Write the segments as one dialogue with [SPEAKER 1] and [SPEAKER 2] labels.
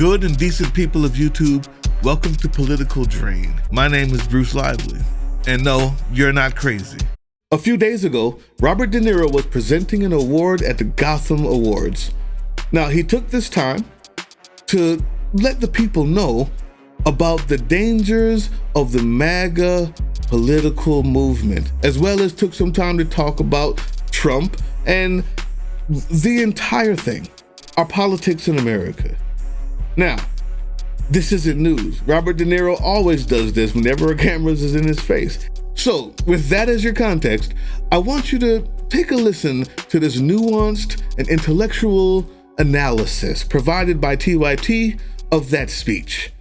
[SPEAKER 1] good and decent people of YouTube, welcome to Political Drain. My name is Bruce Lively, and no, you're not crazy. A few days ago, Robert Deniro was presenting an award at the Gotham Awards. Now, he took this time to let the people know about the dangers of the MAGA political movement, as well as took some time to talk about Trump and the entire thing, our politics in America. Now, this isn't news. Robert De Niro always does this whenever a camera is in his face. So, with that as your context, I want you to take a listen to this nuanced and intellectual analysis provided by TYT of that speech.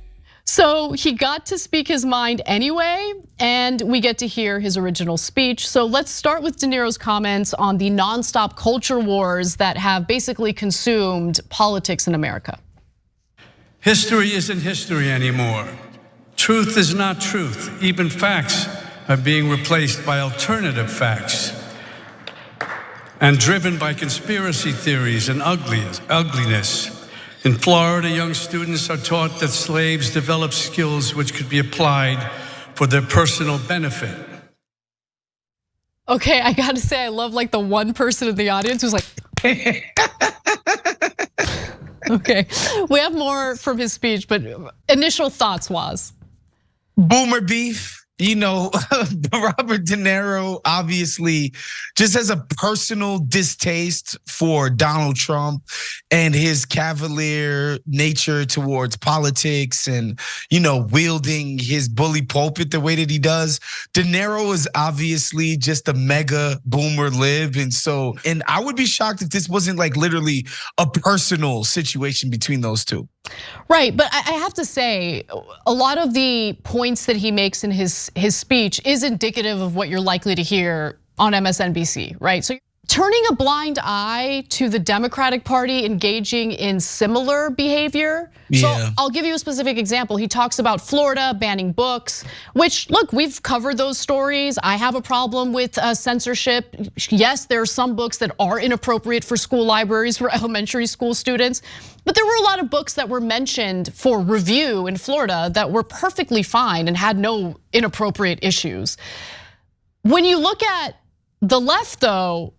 [SPEAKER 2] So he got to speak his mind anyway, and we get to hear his original speech. So let's start with De Niro's comments on the nonstop culture wars that have basically consumed politics in America.
[SPEAKER 3] History isn't history anymore. Truth is not truth. Even facts are being replaced by alternative facts and driven by conspiracy theories and ugliness. In Florida, young students are taught that slaves develop skills which could be applied for their personal benefit.
[SPEAKER 2] Okay, I gotta say, I love like the one person in the audience who's like, okay. We have more from his speech, but initial thoughts, Woz.
[SPEAKER 4] Boomer beef. You know, Robert De Niro obviously just has a personal distaste for Donald Trump and his cavalier nature towards politics and, you know, wielding his bully pulpit the way that he does. De Niro is obviously just a mega boomer lib. And I would be shocked if this wasn't like literally a personal situation between those two.
[SPEAKER 2] Right, but I have to say, a lot of the points that he makes in his speech is indicative of what you're likely to hear on MSNBC, right? So turning a blind eye to the Democratic Party engaging in similar behavior. So I'll give you a specific example. He talks about Florida banning books, which, look, we've covered those stories. I have a problem with censorship. Yes, there are some books that are inappropriate for school libraries for elementary school students, but there were a lot of books that were mentioned for review in Florida that were perfectly fine and had no inappropriate issues. When you look at the left, though,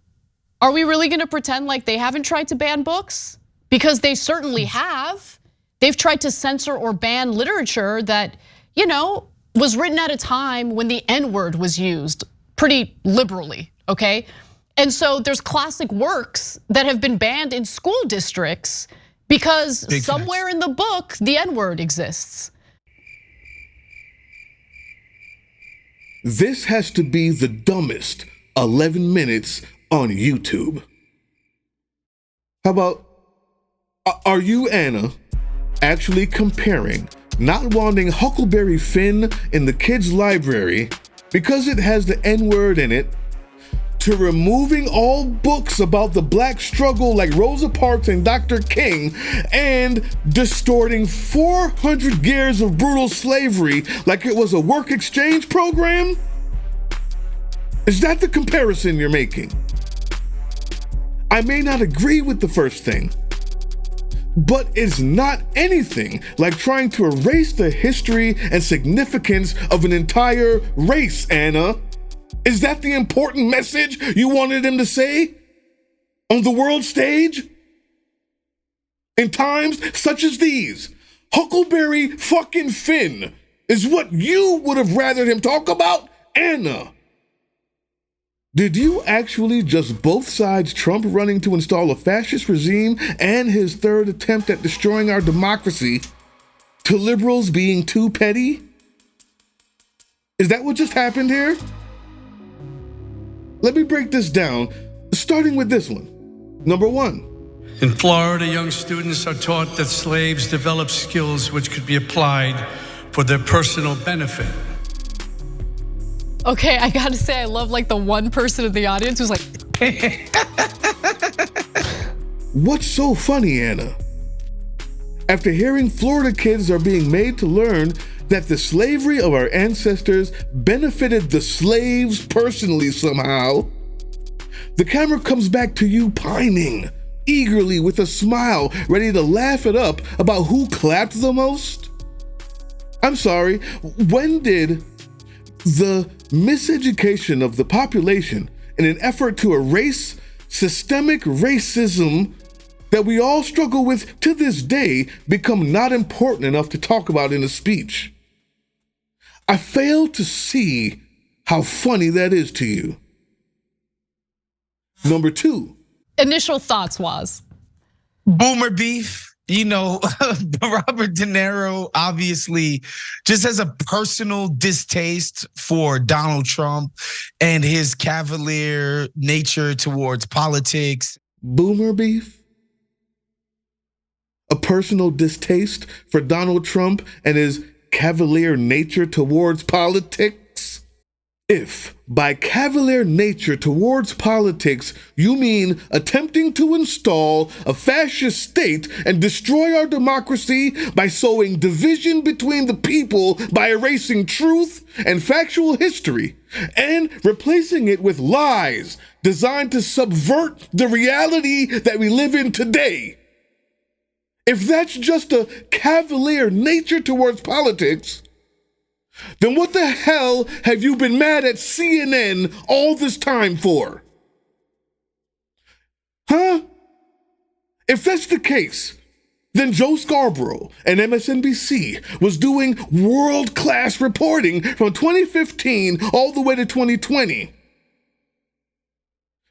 [SPEAKER 2] are we really gonna pretend like they haven't tried to ban books? Because they certainly have. They've tried to censor or ban literature that, you know, was written at a time when the N-word was used pretty liberally, okay? And so there's classic works that have been banned in school districts because somewhere in the book, the N-word exists.
[SPEAKER 1] This has to be the dumbest 11 minutes on YouTube. How about, are you, Anna, actually comparing not wanting Huckleberry Finn in the kids' library because it has the N-word in it, to removing all books about the black struggle like Rosa Parks and Dr. King, and distorting 400 years of brutal slavery like it was a work exchange program? Is that the comparison you're making? I may not agree with the first thing, but it's not anything like trying to erase the history and significance of an entire race, Anna. Is that the important message you wanted him to say on the world stage? In times such as these, Huckleberry fucking Finn is what you would have rathered him talk about, Anna. Did you actually just both sides Trump running to install a fascist regime and his third attempt at destroying our democracy to liberals being too petty? Is that what just happened here? Let me break this down, starting with this one. Number one.
[SPEAKER 3] In Florida, young students are taught that slaves develop skills which could be applied for their personal benefit.
[SPEAKER 2] Okay, I gotta say, I love like the one person in the audience who's like,
[SPEAKER 1] what's so funny, Anna? After hearing Florida kids are being made to learn that the slavery of our ancestors benefited the slaves personally somehow, the camera comes back to you pining eagerly with a smile, ready to laugh it up about who clapped the most? I'm sorry, when did the miseducation of the population in an effort to erase systemic racism that we all struggle with to this day become not important enough to talk about in a speech? I fail to see how funny that is to you. Number 2.
[SPEAKER 2] Initial thoughts was?
[SPEAKER 4] Boomer beef. Robert Deniro obviously just has a personal distaste for Donald Trump and his cavalier nature towards politics.
[SPEAKER 1] Boomer beef? A personal distaste for Donald Trump and his cavalier nature towards politics? If by cavalier nature towards politics you mean attempting to install a fascist state and destroy our democracy by sowing division between the people by erasing truth and factual history and replacing it with lies designed to subvert the reality that we live in today, if that's just a cavalier nature towards politics, then what the hell have you been mad at CNN all this time for? Huh? If that's the case, then Joe Scarborough and MSNBC was doing world-class reporting from 2015 all the way to 2020.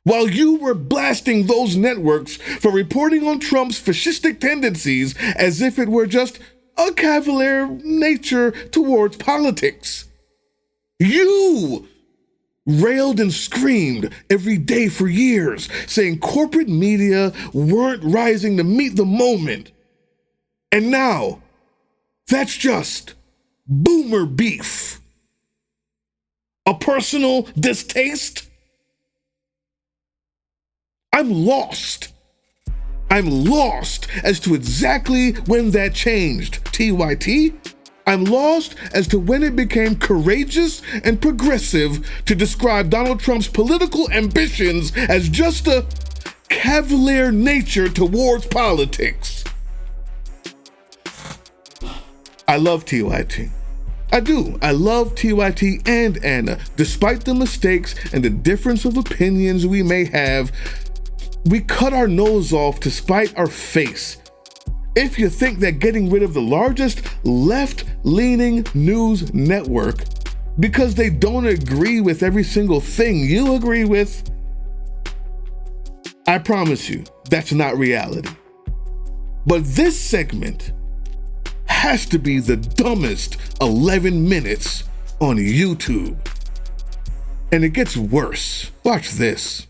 [SPEAKER 1] While you were blasting those networks for reporting on Trump's fascistic tendencies as if it were just a cavalier nature towards politics. You railed and screamed every day for years, saying corporate media weren't rising to meet the moment. And now, that's just boomer beef. A personal distaste? I'm lost. I'm lost as to exactly when that changed, TYT. I'm lost as to when it became courageous and progressive to describe Donald Trump's political ambitions as just a cavalier nature towards politics. I love TYT. I do. I love TYT and Anna. Despite the mistakes and the difference of opinions we may have, we cut our nose off to spite our face. If you think that getting rid of the largest left-leaning news network because they don't agree with every single thing you agree with, I promise you, that's not reality. But this segment has to be the dumbest 11 minutes on YouTube. And it gets worse. Watch this.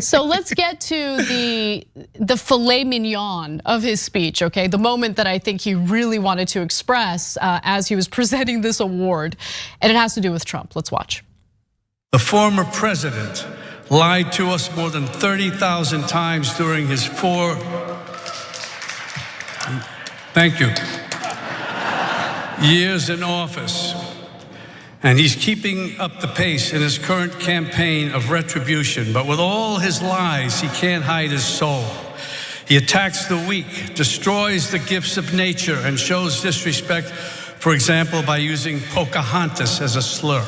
[SPEAKER 2] So let's get to the filet mignon of his speech, okay? The moment that I think he really wanted to express as he was presenting this award, and it has to do with Trump. Let's watch.
[SPEAKER 3] The former president lied to us more than 30,000 times during his thank you, years in office. And he's keeping up the pace in his current campaign of retribution. But with all his lies, he can't hide his soul. He attacks the weak, destroys the gifts of nature, and shows disrespect, for example, by using Pocahontas as a slur.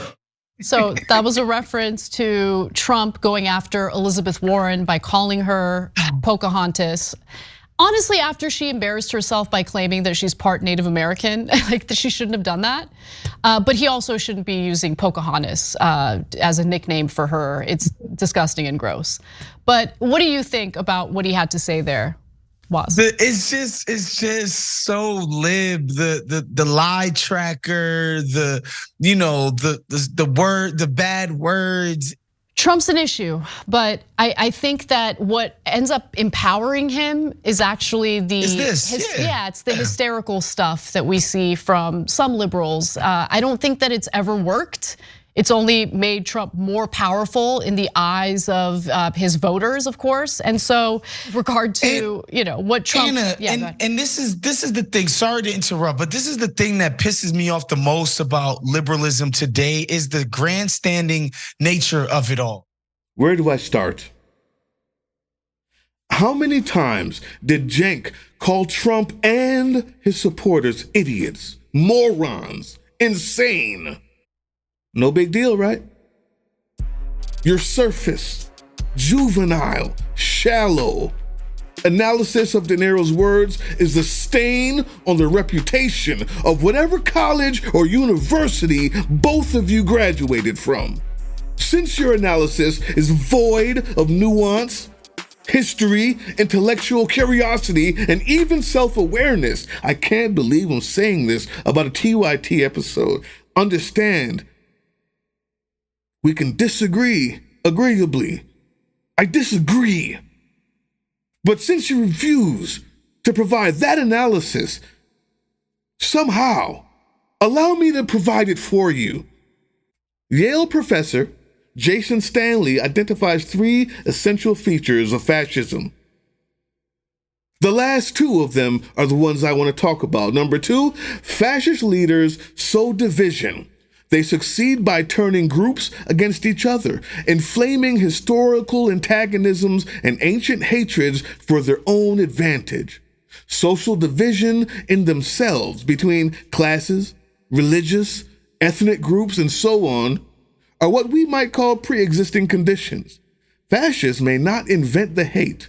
[SPEAKER 2] So that was a reference to Trump going after Elizabeth Warren by calling her Pocahontas. Honestly, after she embarrassed herself by claiming that she's part Native American, like that she shouldn't have done that. But he also shouldn't be using Pocahontas as a nickname for her. It's disgusting and gross. But what do you think about what he had to say there, Was?
[SPEAKER 4] It's just so lib. The lie tracker, the bad words.
[SPEAKER 2] Trump's an issue, but I think that what ends up empowering him is actually it's the hysterical stuff that we see from some liberals. I don't think that it's ever worked. It's only made Trump more powerful in the eyes of his voters, of course. And so, with regard to what Trump,
[SPEAKER 4] Anna, and this is the thing. Sorry to interrupt, but this is the thing that pisses me off the most about liberalism today is the grandstanding nature of it all.
[SPEAKER 1] Where do I start? How many times did Cenk call Trump and his supporters idiots, morons, insane? No big deal, right? You're surface, juvenile, shallow. Analysis of Deniro's words is the stain on the reputation of whatever college or university both of you graduated from. Since your analysis is void of nuance, history, intellectual curiosity, and even self-awareness, I can't believe I'm saying this about a TYT episode. Understand, we can disagree agreeably. I disagree. But since you refuse to provide that analysis, somehow allow me to provide it for you. Yale professor Jason Stanley identifies 3 essential features of fascism. The last 2 of them are the ones I want to talk about. Number 2, fascist leaders sow division. They succeed by turning groups against each other, inflaming historical antagonisms and ancient hatreds for their own advantage. Social division in themselves between classes, religious, ethnic groups, and so on are what we might call pre-existing conditions. Fascists may not invent the hate,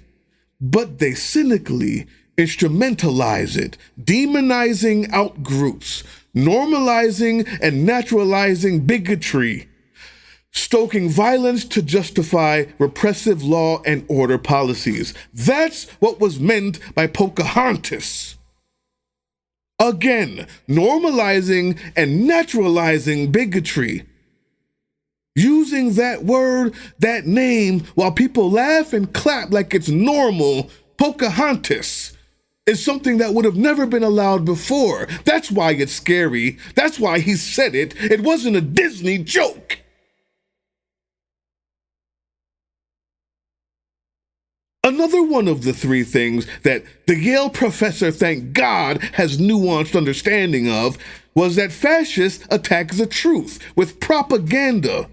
[SPEAKER 1] but they cynically instrumentalize it, demonizing out groups, normalizing and naturalizing bigotry, stoking violence to justify repressive law and order policies. That's what was meant by Pocahontas. Again, normalizing and naturalizing bigotry. Using that word, that name, while people laugh and clap like it's normal, Pocahontas is something that would have never been allowed before. That's why it's scary. That's why he said it. It wasn't a Disney joke. Another one of the 3 things that the Yale professor, thank God, has nuanced understanding of was that fascists attack the truth with propaganda.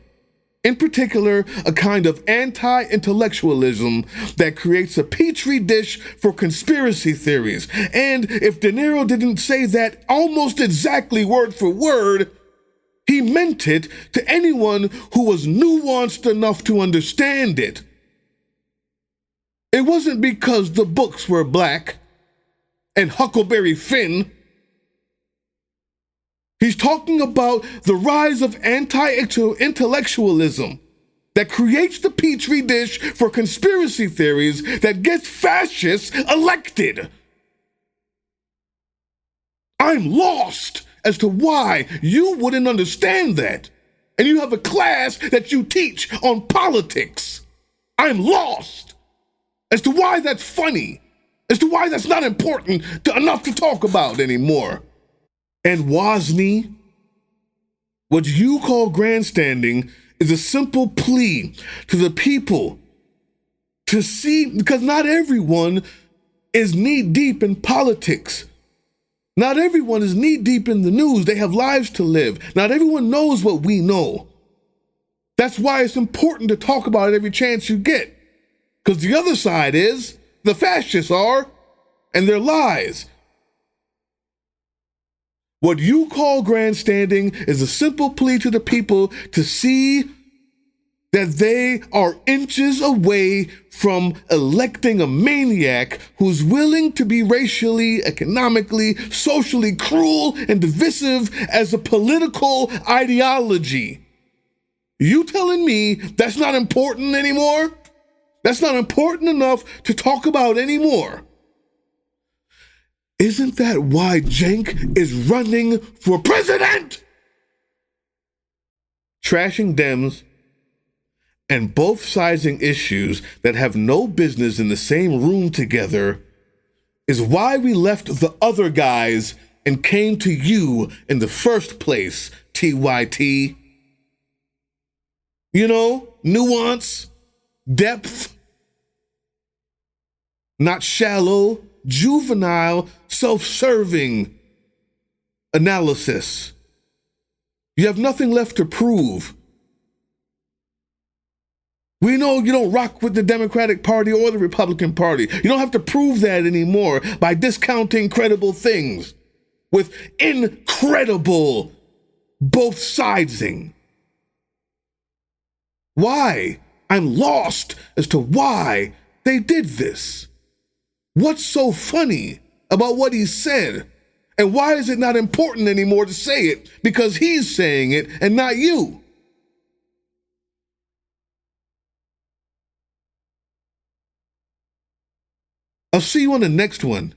[SPEAKER 1] In particular, a kind of anti-intellectualism that creates a petri dish for conspiracy theories. And if Deniro didn't say that almost exactly word for word, he meant it to anyone who was nuanced enough to understand it. It wasn't because the books were black and Huckleberry Finn. He's talking about the rise of anti-intellectualism that creates the petri dish for conspiracy theories that gets fascists elected. I'm lost as to why you wouldn't understand that. And you have a class that you teach on politics. I'm lost as to why that's funny, as to why that's not important enough to talk about anymore. And Wosny, what you call grandstanding is a simple plea to the people to see, because not everyone is knee-deep in politics. Not everyone is knee-deep in the news. They have lives to live. Not everyone knows what we know. That's why it's important to talk about it every chance you get. Because the other side is, the fascists are, and their lies. What you call grandstanding is a simple plea to the people to see that they are inches away from electing a maniac who's willing to be racially, economically, socially cruel and divisive as a political ideology. You telling me that's not important anymore? That's not important enough to talk about anymore. Isn't that why Cenk is running for president? Trashing Dems and both sizing issues that have no business in the same room together is why we left the other guys and came to you in the first place, TYT. You know, nuance, depth, not shallow, juvenile, self-serving analysis. You have nothing left to prove. We know you don't rock with the Democratic Party or the Republican Party. You don't have to prove that anymore by discounting credible things with incredible both sidesing. Why? I'm lost as to why they did this. What's so funny about what he said? And why is it not important anymore to say it? Because he's saying it and not you. I'll see you on the next one.